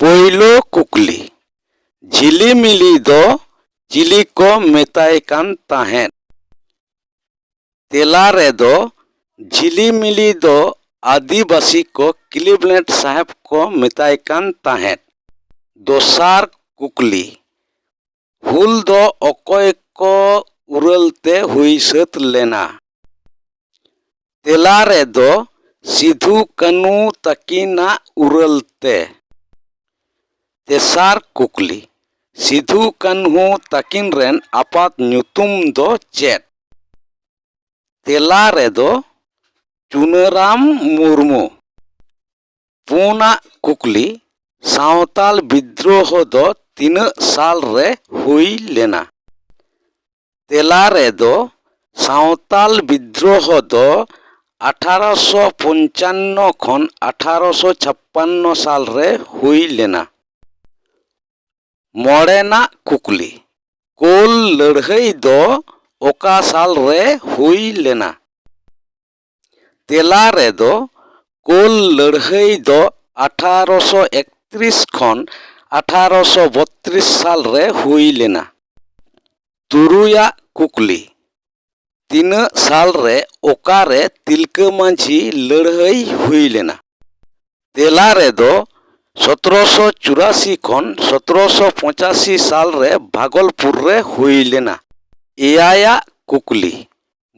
पोयलो कुकली झिलिमिली दो चिली को मेताय कान ताहें। तेला रे दो झिलिमिली दो आदिवासी को क्लीवलैंड साहेब को मेताय कान ताहें। दोसार कुकली हुल दो अकोय को उरलते हुई सत लेना। तेला रे दो सिधु कानू तकिना उरलते। तेसार कुकली सिधु कान्हू तकिन रेन आपात ᱧᱩᱛᱩᱢ दो चेद। तेला रे दो चुनाराम मुर्मू। पुना कुकली सावताल विद्रोह दो तीना साल रे हुई लेना। तेला रे दो सावताल विद्रोह दो 1855 खन 1856 साल रे हुई लेना। मोड़ेना कुकली कोल लड़ाई दो ओका साल रे हुई लेना। तेला रे दो कोल लड़ाई दो 1831 खन 1832 साल रे हुई लेना। तुरुया कुकली तीना साल रे ओका रे तिलका मांझी लड़ाई हुई लेना। तेला रे दो 1784 खन 1785 साल रे भागलपुर रे हुई लेना। एयाया कुकली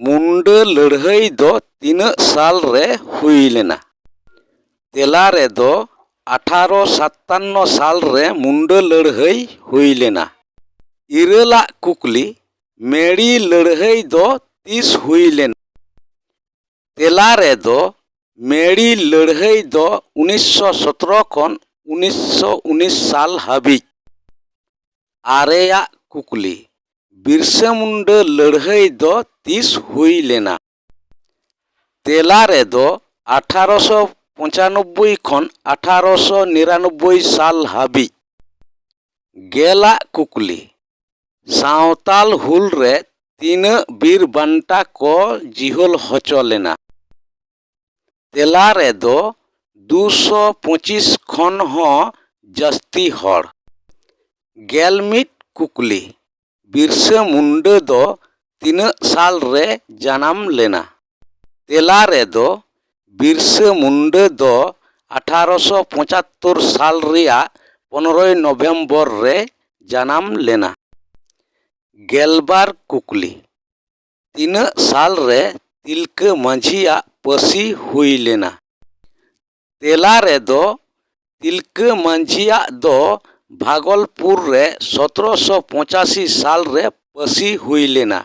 मुंडा लड़ाई दो तीना साल रे हुई लेना। तेला रे दो 1857 साल रे मुंडा लड़ाई हुई लेना। इरला कुकली मेड़ी लड़ाई दो 30 हुई लेना। तेला रे दो मेड़ी लड़ाई दो 1917 खन 1919 साल हाबी। आरेया कुकली बिरसा मुंडा लड़ाई दो 30 हुई लेना। तेला रे दो 1895 खन 1899 साल हाबी। गेला कुकली सावताल हुल रे तीना बीर बांटा को जिहल होचो लेना। तेला रे दो 225 खन हो जस्ती हड़। गेलमिट कुकली बिरसा मुंडा दो तीना साल रे जन्म लेना। तेला रे दो बिरसा मुंडा दो 1875 साल रिया 15 नवंबर रे जन्म लेना। गेलबार कुकली तीना साल रे तिलका मांझिया पसी हुई लेना। तेला रे दो तिलका मांझिया दो भागलपुर रे 1785 साल रे पसी हुई लेना।